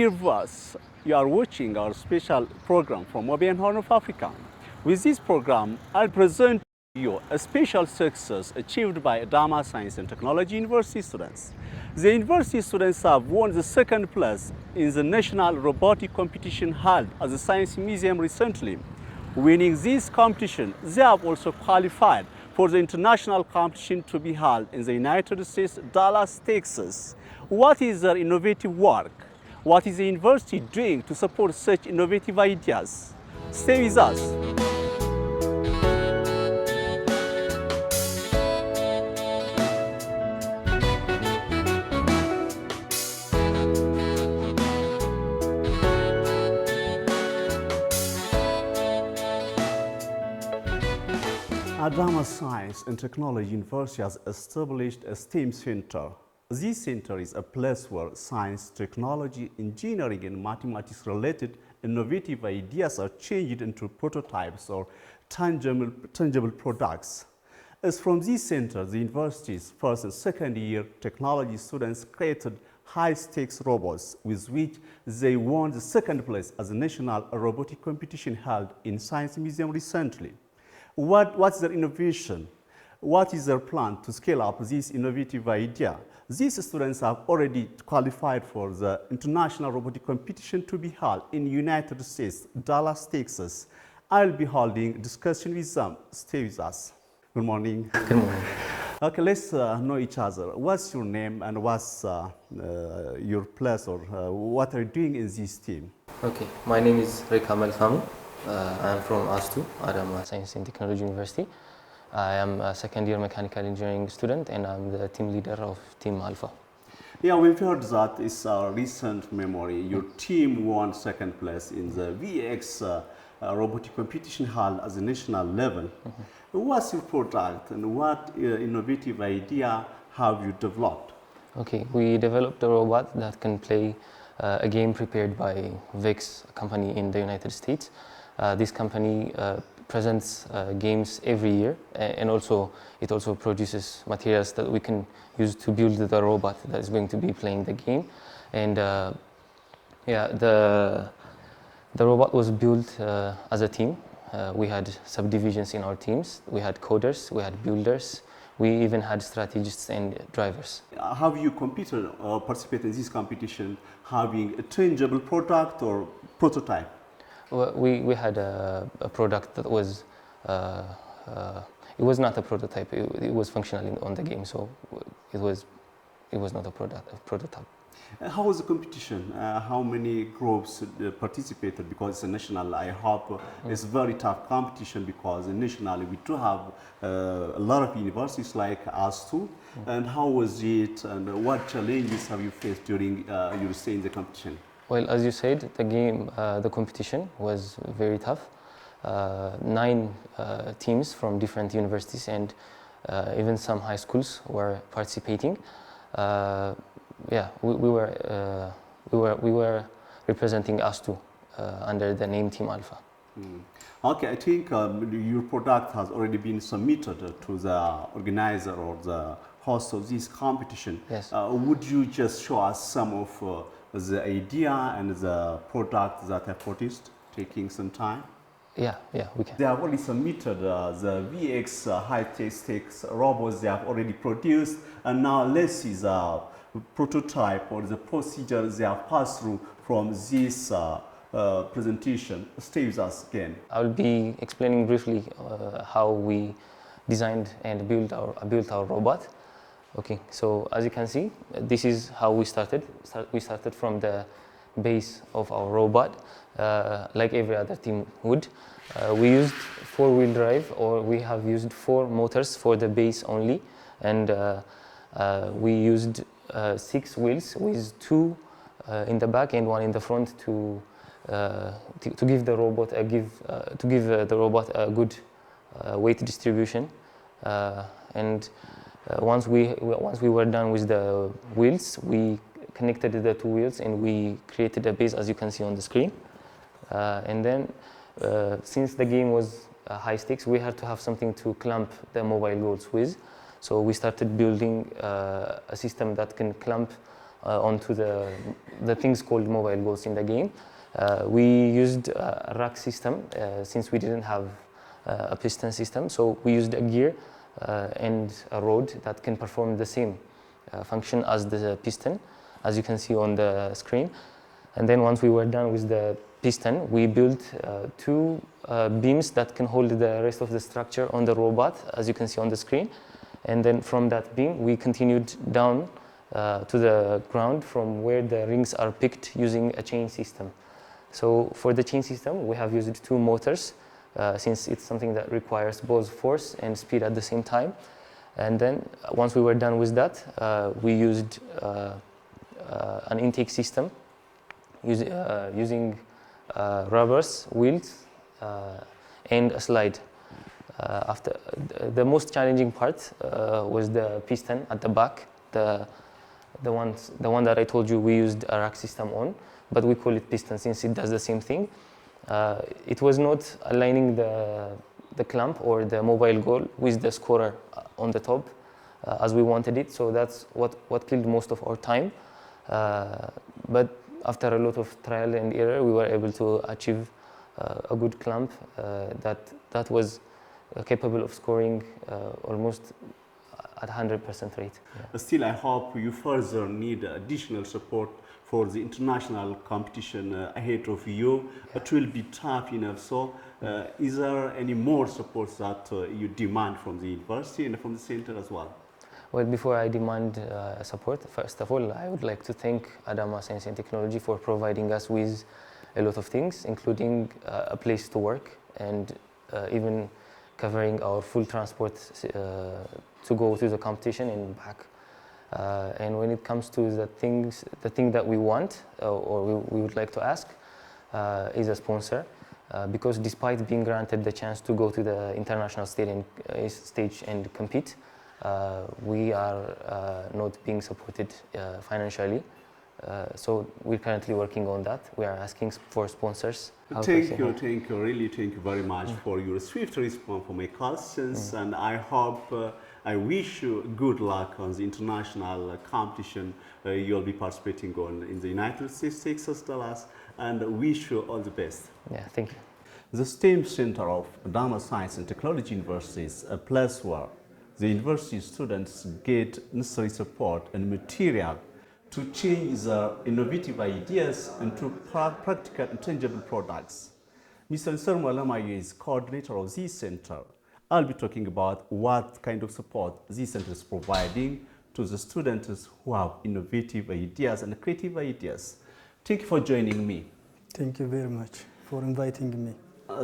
dear viewers, you are watching our special program from Mobile Horn of Africa. With this program, I'll present to you a special success achieved by Adama Science and Technology University students. The university students have won the second place in the national robotic competition held at the Science Museum recently. Winning this competition, they have also qualified for the international competition to be held in the United States, Dallas, Texas. What is their innovative work? What is the university doing to support such innovative ideas? Stay with us. Adama Science and Technology University has established a STEM center. This center is a place where science, technology, engineering, and mathematics-related innovative ideas are changed into prototypes or tangible products. As from this center, the university's first and second year technology students created high-stakes robots with which they won the second place at the national robotic competition held in Science Museum recently. What's their innovation? What is their plan to scale up this innovative idea? These students have already qualified for the international robotic competition to be held in the United States, Dallas, Texas. I'll be holding a discussion with them. Stay with us. Good morning. Good morning. Okay, let's know each other. What's your name and what's your place or what are you doing in this team? Okay, my name is Rekam Al-Fahmi. I'm from ASTU, Adama Science and Technology University. I am a second-year mechanical engineering student and I'm the team leader of Team Alpha. Yeah, we've heard that it's a recent memory. Your team won second place in the VEX Robotic competition held at the national level. What's your product and what innovative idea have you developed? Okay, we developed a robot that can play a game prepared by VEX, a company in the United States. This company presents games every year, and it also produces materials that we can use to build the robot that is going to be playing the game. And the robot was built as a team. We had subdivisions in our teams. We had coders, we had builders, we even had strategists and drivers. Have you competed or participated in this competition having a tangible product or prototype? Well, we had a product that was, it was not a prototype, it was functional on the game, so it was not a prototype. How was the competition? How many groups participated? Because it's a national, I hope it's very tough competition because nationally we do have a lot of universities like ASTU. And how was it and what challenges have you faced during your stay in the competition? Well, as you said, the competition was very tough. 9 teams from different universities and even some high schools were participating. Yeah, we were representing ASTU under the name Team Alpha. Okay, I think your product has already been submitted to the organizer or the host of this competition. Yes. Would you just show us some of the idea and the product that I produced, taking some time? Yeah, we can. They have already submitted the VEX high-tech robots they have already produced, and now let's see the prototype or the procedure they have passed through from this presentation. Stay with us again. I will be explaining briefly how we designed and built our robot. Okay, so as you can see, this is how we started. We started from the base of our robot, like every other team would. We used 4-wheel drive, or we have used 4 motors for the base only, and we used 6 wheels with 2 in the back and 1 in the front to give the robot a good weight distribution. Once we were done with the wheels, we connected the 2 wheels and we created a base, as you can see on the screen. And then, since the game was high stakes, we had to have something to clamp the mobile goals with. So we started building a system that can clamp onto the things called mobile goals in the game. We used a rack system since we didn't have a piston system, so we used a gear and a rod that can perform the same function as the piston, as you can see on the screen. And then once we were done with the piston, we built two beams that can hold the rest of the structure on the robot, as you can see on the screen. And then from that beam, we continued down to the ground from where the rings are picked using a chain system. So for the chain system, we have used two motors since it's something that requires both force and speed at the same time. And then once we were done with that, we used an intake system using rubbers, wheels, and a slide. After the most challenging part was the piston at the back, the one that I told you we used a rack system on, but we call it piston since it does the same thing. It was not aligning the clamp or the mobile goal with the scorer on the top as we wanted it, so that's what killed most of our time. But after a lot of trial and error, we were able to achieve a good clamp that was capable of scoring almost at 100% rate. Yeah. Still, I hope you further need additional support for the international competition ahead of you. Yeah. It will be tough enough. So, is there any more support that you demand from the university and from the center as well? Well, before I demand support, first of all, I would like to thank Adama Science and Technology for providing us with a lot of things, including a place to work and even covering our full transport to go to the competition and back. And when it comes to the thing that we want or we would like to ask is a sponsor, because despite being granted the chance to go to the international stage and compete, we are not being supported financially. So we're currently working on that. We are asking for sponsors. Thank you, really thank you very much for your swift response for my questions, and I hope, I wish you good luck on the international competition you'll be participating on in the United States, Texas, Dallas, and wish you all the best. Yeah, thank you. The STEM Center of Adama Science and Technology University is a place where the university students get necessary support and material to change their innovative ideas into practical and tangible products. Mr. Nsarma Lamaye is coordinator of this center. I'll be talking about what kind of support this center is providing to the students who have innovative ideas and creative ideas. Thank you for joining me. Thank you very much for inviting me.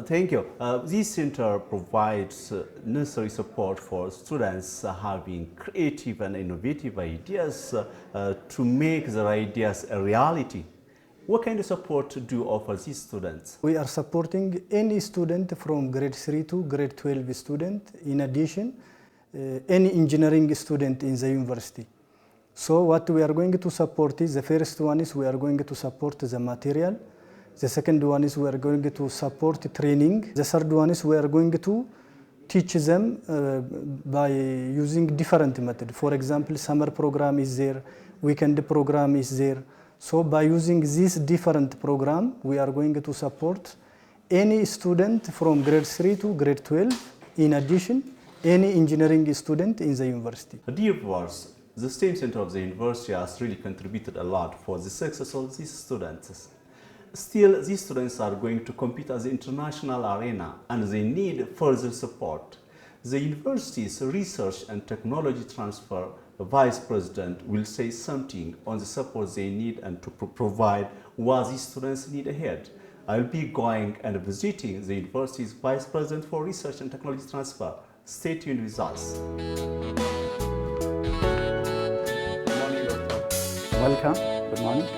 Thank you. This center provides necessary support for students having creative and innovative ideas to make their ideas a reality. What kind of support do you offer these students? We are supporting any student from grade 3 to grade 12 student, in addition, any engineering student in the university. So what we are going to support is, the first one is we are going to support the material. The second one is we are going to support training. The third one is we are going to teach them by using different methods. For example, summer program is there, weekend program is there. So by using this different program, we are going to support any student from grade 3 to grade 12. In addition, any engineering student in the university. Dear viewers, the STEM Center of the university has really contributed a lot for the success of these students. Still, these students are going to compete at the international arena and they need further support. The university's Research and Technology Transfer Vice President will say something on the support they need and to provide what these students need ahead. I'll be going and visiting the university's Vice President for Research and Technology Transfer. Stay tuned with us. Good morning, Doctor. Welcome. Good morning.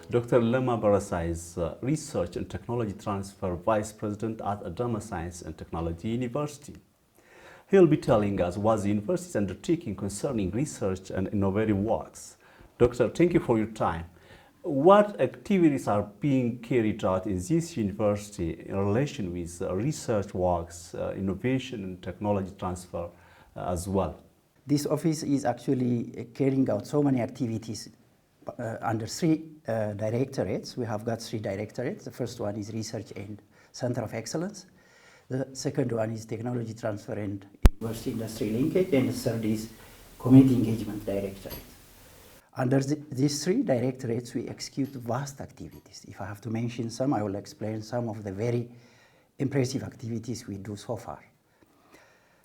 Dr. Lema Barasa is Research and Technology Transfer Vice President at Adama Science and Technology University. He'll be telling us what the university is undertaking concerning research and innovative works. Doctor, thank you for your time. What activities are being carried out in this university in relation with research works, innovation and technology transfer as well? This office is actually carrying out so many activities under three directorates. We have got three directorates. The first one is Research and Center of Excellence. The second one is Technology Transfer and University Industry Linkage. And the third is Community Engagement Directorate. Under these three directorates, we execute vast activities. If I have to mention some, I will explain some of the very impressive activities we do so far.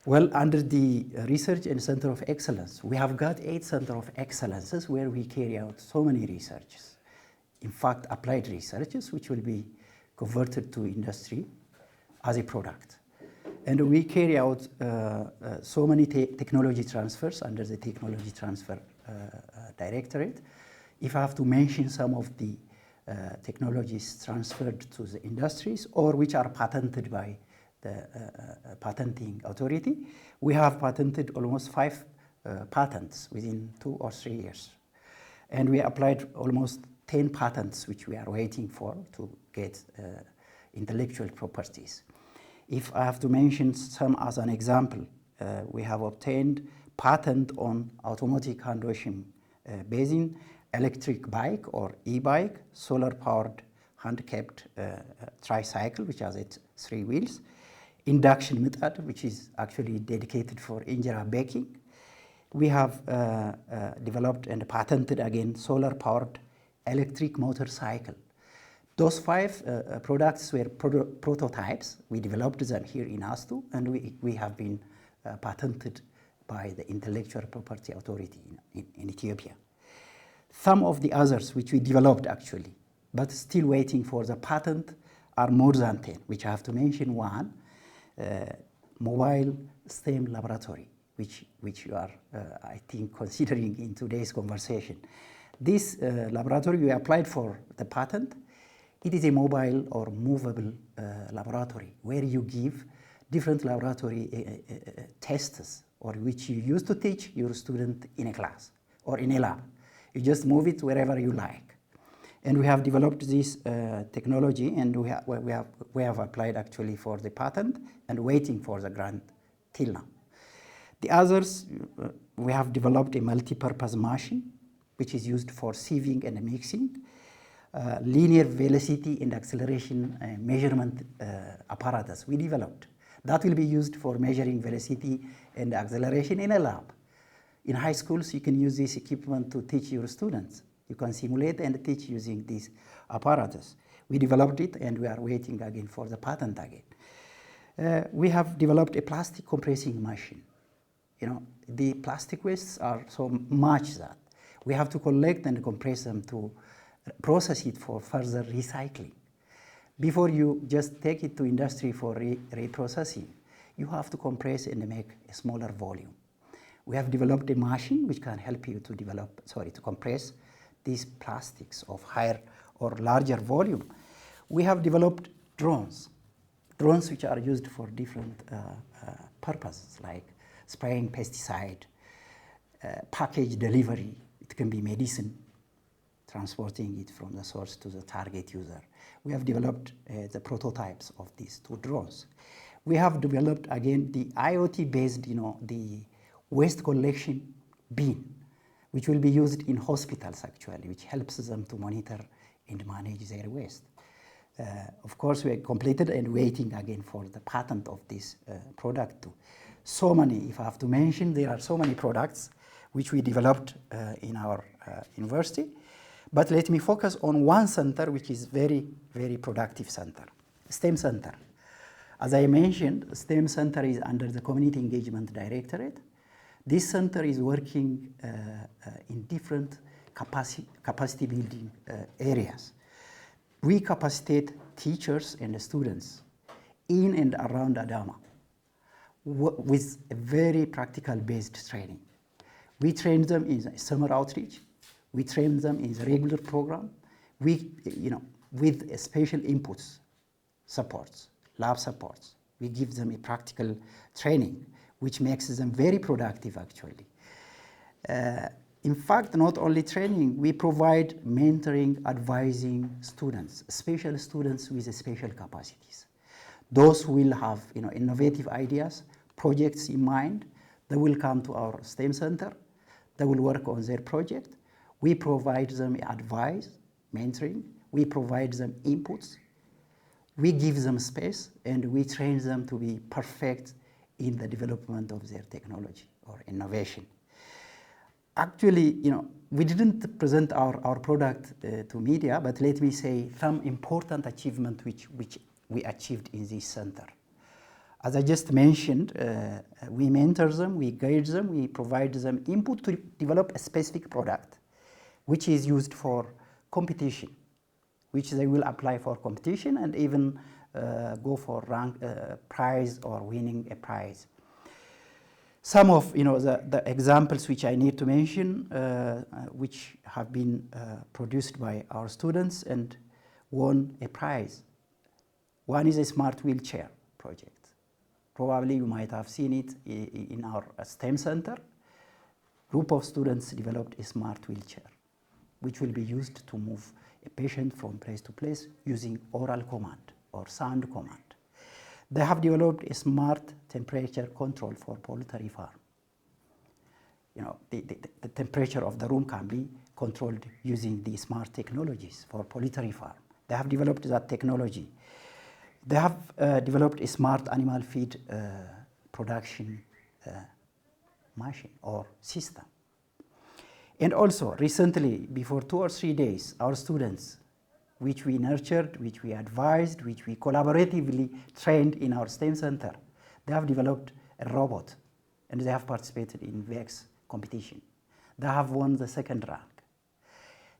Well, under the Research and Center of Excellence, we have got 8 Center of Excellences where we carry out so many researches. In fact, applied researches, which will be converted to industry as a product. And we carry out so many technology transfers under the Technology Transfer Directorate. If I have to mention some of the technologies transferred to the industries or which are patented by the patenting authority, we have patented almost 5 patents within 2 or 3 years. And we applied almost 10 patents which we are waiting for to get intellectual properties. If I have to mention some as an example, we have obtained patent on automatic hand washing basin, electric bike or e-bike, solar-powered hand-kept tricycle, which has its 3 wheels, induction method, which is actually dedicated for injera baking. We have developed and patented again solar-powered electric motorcycle. Those 5 products were prototypes. We developed them here in ASTU, and we have been patented by the Intellectual Property Authority in Ethiopia. Some of the others which we developed actually, but still waiting for the patent, are more than 10, which I have to mention one, mobile STEM laboratory, which you are, I think, considering in today's conversation. This laboratory, we applied for the patent. It is a mobile or movable laboratory where you give different laboratory tests or which you use to teach your student in a class or in a lab. You just move it wherever you like. And we have developed this technology, and we have applied actually for the patent and waiting for the grant till now. The others, we have developed a multi-purpose machine which is used for sieving and mixing, linear velocity and acceleration measurement apparatus we developed. That will be used for measuring velocity and acceleration in a lab. In high schools, you can use this equipment to teach your students. You can simulate and teach using this apparatus. We developed it, and we are waiting again for the patent again. We have developed a plastic compressing machine. You know, the plastic wastes are so much that we have to collect and compress them to process it for further recycling. Before you just take it to industry for reprocessing, you have to compress and make a smaller volume. We have developed a machine which can help you to compress these plastics of higher or larger volume. We have developed drones which are used for different purposes, like spraying pesticide, package delivery. It can be medicine, transporting it from the source to the target user. We have developed the prototypes of these 2 drones. We have developed again the IoT-based, the waste collection bin, which will be used in hospitals actually, which helps them to monitor and manage their waste. Of course, we are completed and waiting again for the patent of this product too. So many, if I have to mention, there are so many products which we developed in our university. But let me focus on one center which is very, very productive center, STEM Center. As I mentioned, STEM Center is under the Community Engagement Directorate. This center is working in different capacity building areas. We capacitate teachers and students in and around Adama with a very practical based training. We train them in summer outreach. We train them in the regular program. With special inputs, supports, lab supports. We give them a practical training, which makes them very productive actually. In fact, not only training, we provide mentoring, advising students, special students with special capacities. Those who will have innovative ideas, projects in mind They will come to our STEM center. They will work on their project. We provide them advice, mentoring. We provide them inputs. We give them space, and we train them to be perfect in the development of their technology or innovation. Actually, we didn't present our product to media, but let me say some important achievement which we achieved in this center. As I just mentioned, we mentor them, we guide them, we provide them input to develop a specific product which is used for competition, which they will apply for competition and even go for prize or winning a prize. Some of the examples which I need to mention, which have been produced by our students and won a prize. One is a smart wheelchair project. Probably you might have seen it in our STEM center. Group of students developed a smart wheelchair, which will be used to move a patient from place to place using oral command or sound command. They have developed a smart temperature control for poultry farm. The temperature of the room can be controlled using the smart technologies for poultry farm. They have developed that technology. They have developed a smart animal feed production machine or system. And also, recently, before 2 or 3 days, our students, which we nurtured, which we advised, which we collaboratively trained in our STEM center, they have developed a robot, and they have participated in VEX competition. They have won the 2nd rank.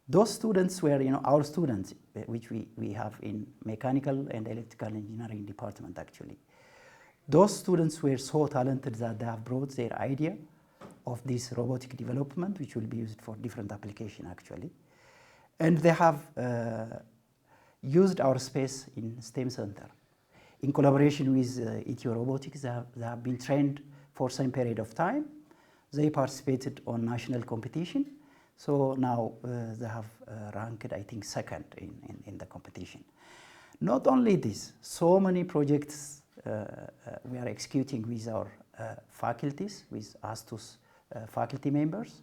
Those students were, our students, which we have in mechanical and electrical engineering department, actually. Those students were so talented that they have brought their idea of this robotic development, which will be used for different applications, actually. And they have used our space in STEM Center. In collaboration with ETO Robotics, they have been trained for some period of time. They participated on national competition. So now they have ranked, I think, 2nd in the competition. Not only this, so many projects we are executing with our faculties, with ASTU's faculty members,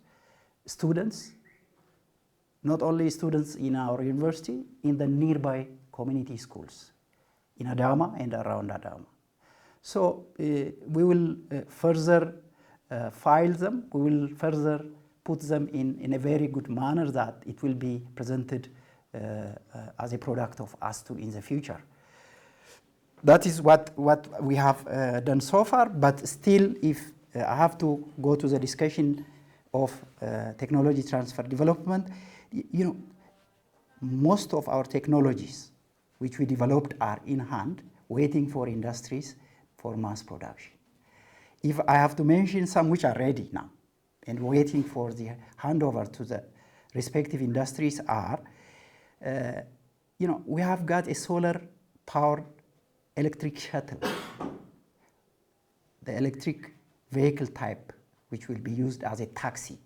students, not only students in our university, in the nearby community schools, in Adama and around Adama. So we will further file them, we will further put them in a very good manner that it will be presented as a product of ASTU in the future. That is what we have done so far, but still, if I have to go to the discussion of technology transfer development, most of our technologies which we developed are in hand, waiting for industries for mass production. If I have to mention some which are ready now and waiting for the handover to the respective industries are, we have got a solar-powered electric shuttle, the electric vehicle type, which will be used as a taxi.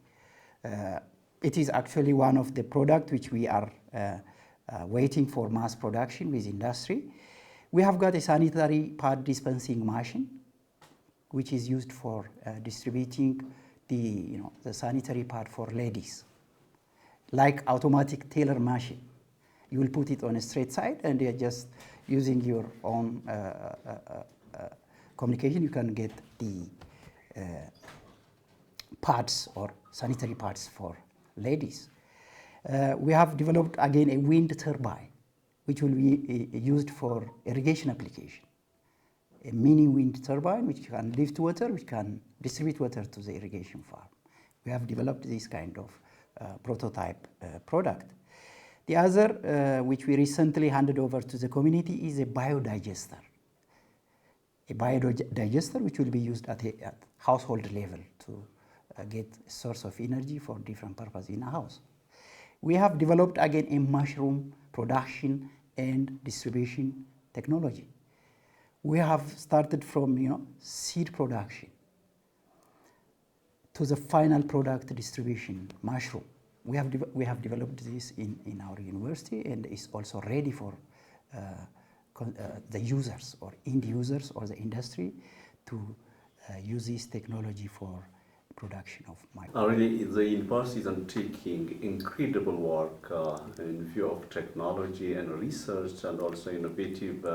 It is actually one of the products which we are waiting for mass production with industry. We have got a sanitary pad dispensing machine, which is used for distributing the sanitary pad for ladies, like automatic tailor machine. You will put it on a straight side, and you're just using your own communication. You can get the pads or sanitary pads for ladies. We have developed again a wind turbine, which will be used for irrigation application. A mini wind turbine which can lift water, which can distribute water to the irrigation farm. We have developed this kind of prototype product. The other, which we recently handed over to the community, is a biodigester. A biodigester which will be used at household level to get a source of energy for different purposes in a house. We have developed again a mushroom production and distribution technology. We have started from seed production to the final product distribution, mushroom. We have developed this in our university, and it's also ready for the users or end users or the industry to use this technology for production of micro. Really, the university is undertaking incredible work in view of technology and research, and also innovative,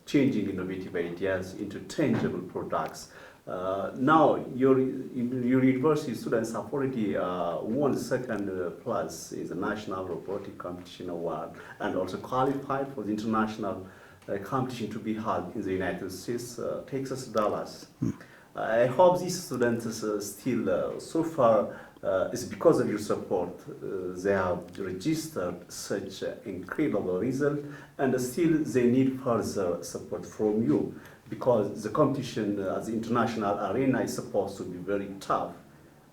changing innovative ideas into tangible products. Now, your university students have already won second place in the National Robotic Competition Award, and also qualified for the international competition to be held in the United States, Texas, Dallas. I hope these students still, so far, it's because of your support, they have registered such incredible result, and still they need further support from you, because the competition at the international arena is supposed to be very tough.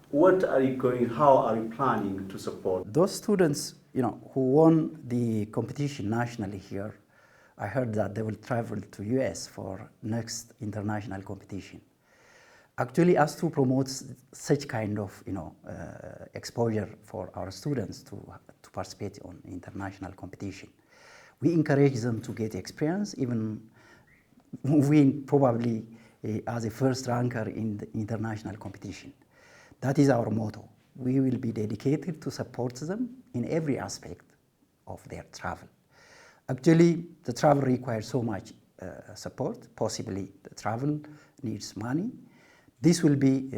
What are you going, how are you planning to support? Those students, who won the competition nationally here, I heard that they will travel to US for next international competition. Actually, ASTU promotes such kind of exposure for our students to participate on international competition. We encourage them to get experience, even win probably as a first ranker in the international competition. That is our motto. We will be dedicated to support them in every aspect of their travel. Actually, the travel requires so much support. Possibly the travel needs money. This will be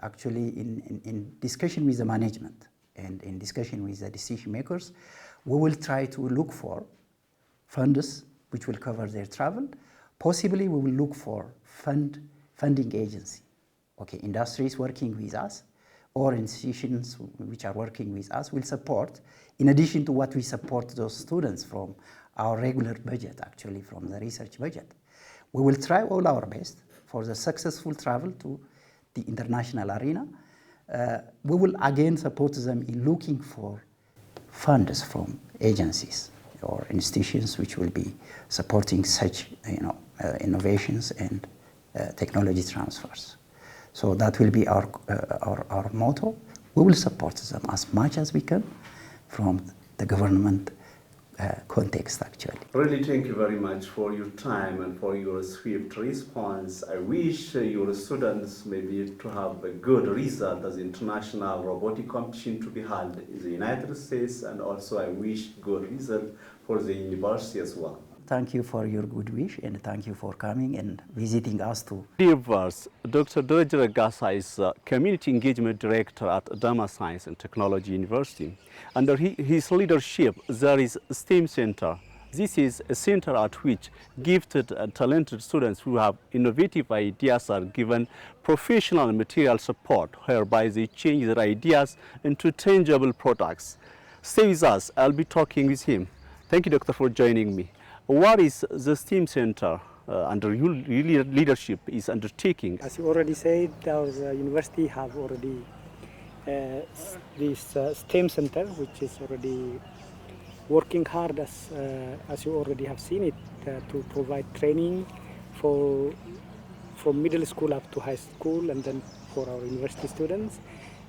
actually in discussion with the management and in discussion with the decision makers. We will try to look for funds which will cover their travel. Possibly we will look for funding agency. Okay, industries working with us or institutions which are working with us will support, in addition to what we support those students from our regular budget, actually from the research budget. We will try all our best for the successful travel to the international arena. We will again support them in looking for funds from agencies or institutions which will be supporting such innovations and technology transfers. So that will be our motto. We will support them as much as we can from the government context, actually. Really, thank you very much for your time and for your swift response. I wish your students maybe to have a good result as international robotic competition to be held in the United States, and also I wish good result for the university as well. Thank you for your good wish, and thank you for coming and visiting us too. Dear viewers, Dr. Dojra Gasa is Community Engagement Director at Adama Science and Technology University. Under his leadership, there is a STEAM Center. This is a center at which gifted and talented students who have innovative ideas are given professional and material support, whereby they change their ideas into tangible products. Stay with us, I'll be talking with him. Thank you, Doctor, for joining me. What is the STEAM Center under your leadership is undertaking? As you already said, our university have already this STEM Center, which is already working hard, as you already have seen it, to provide training from middle school up to high school, and then for our university students.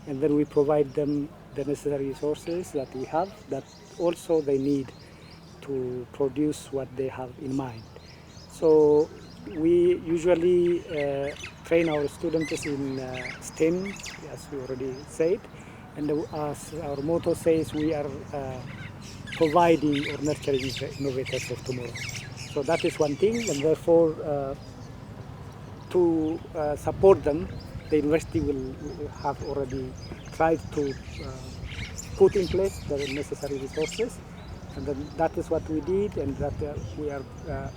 And then we provide them the necessary resources that we have, that also they need to produce what they have in mind. So we usually train our students in STEM, as we already said, and as our motto says, we are providing or nurturing the innovators of tomorrow. So that is one thing, and therefore to support them, the university will have already tried to put in place the necessary resources. And then that is what we did, and that we are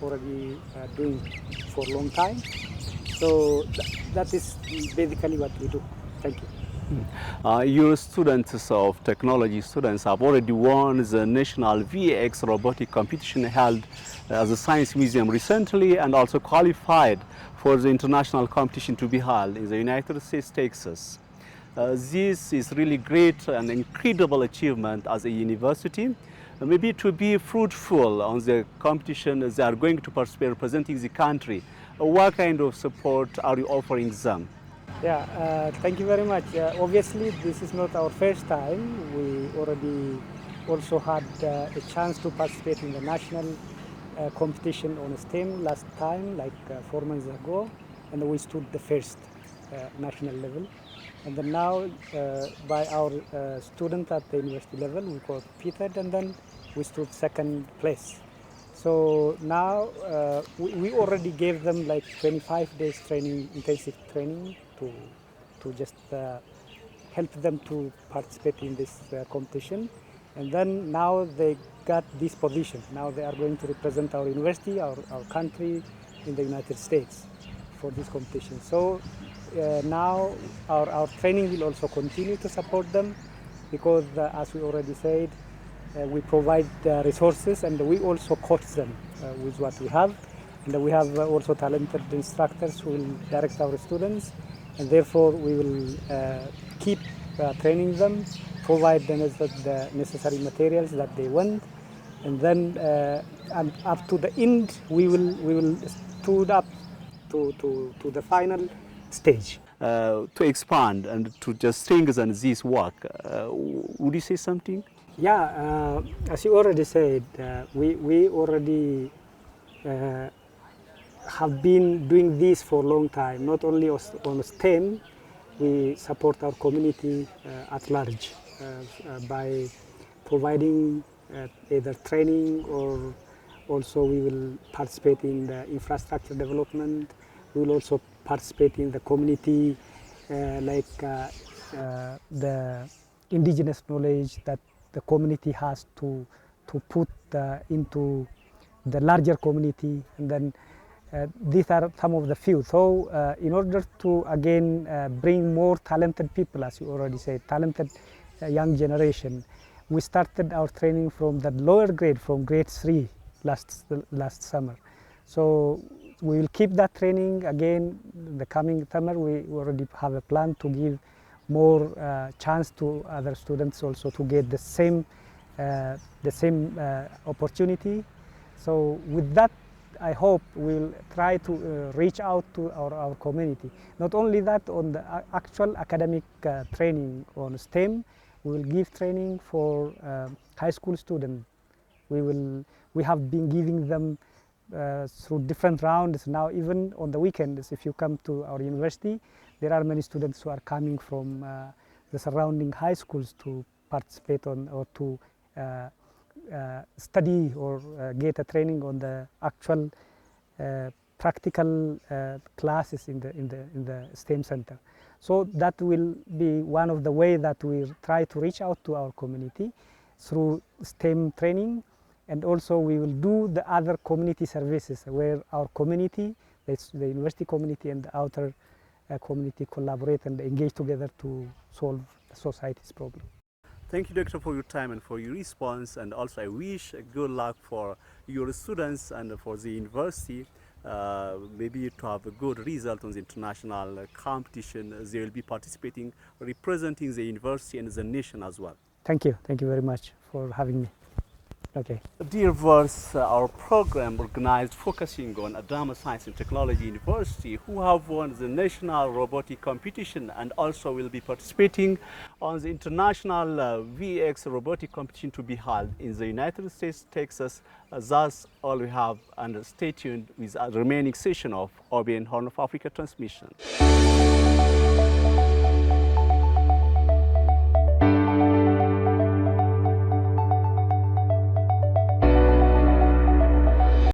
already doing for a long time. So that is basically what we do. Thank you. Your students of technology students have already won the national VEX Robotic competition held at the Science Museum recently, and also qualified for the international competition to be held in the United States, Texas. This is really great and incredible achievement as a university. Maybe to be fruitful on the competition they are going to participate representing the country. What kind of support are you offering them? Yeah, thank you very much. Obviously, this is not our first time. We already also had a chance to participate in the national competition on STEM last time, like 4 months ago. and we stood the first national level. And then now, by our student at the university level, we competed, and then we stood second place. So now we already gave them like 25 days training, intensive training to just help them to participate in this competition. And then now they got this position. Now they are going to represent our university, our country in the United States for this competition. So now our training will also continue to support them, because as we already said, we provide resources, and we also coach them with what we have. And we have also talented instructors who will direct our students, and therefore we will keep training them, provide them the necessary materials that they want, and then and up to the end we will stood up to the final stage. To expand and to just strengthen this work, would you say something? Yeah, as you already said, we already have been doing this for a long time, not only on STEM. We support our community at large by providing either training, or also we will participate in the infrastructure development. We will also participate in the community, like the indigenous knowledge that the community has to put into the larger community. And then these are some of the few. So in order to again bring more talented people, as you already said, talented young generation, we started our training from the lower grade, from grade 3 last summer. So we will keep that training again the coming summer. We already have a plan to give more chance to other students also to get the same opportunity. So with that, I hope we'll try to reach out to our community. Not only that, on the actual academic training on STEM, we will give training for high school students. We have been giving them through different rounds. Now even on the weekends, if you come to our university, there are many students who are coming from the surrounding high schools to participate on, or to study or get a training on the actual practical classes in the STEM center. So that will be one of the ways that we try to reach out to our community through STEM training. And also we will do the other community services where our community, the university community and the outer community, collaborate and engage together to solve the society's problem. Thank you, Doctor, for your time and for your response. And also I wish good luck for your students and for the university, maybe to have a good result on the international competition. They will be participating, representing the university and the nation as well. Thank you very much for having me. Okay. Dear viewers, our program organized focusing on Adama Science and Technology University, who have won the national robotic competition and also will be participating on the international VEX Robotic competition to be held in the United States, Texas. That's all we have, and stay tuned with the remaining session of OBN Horn of Africa transmission.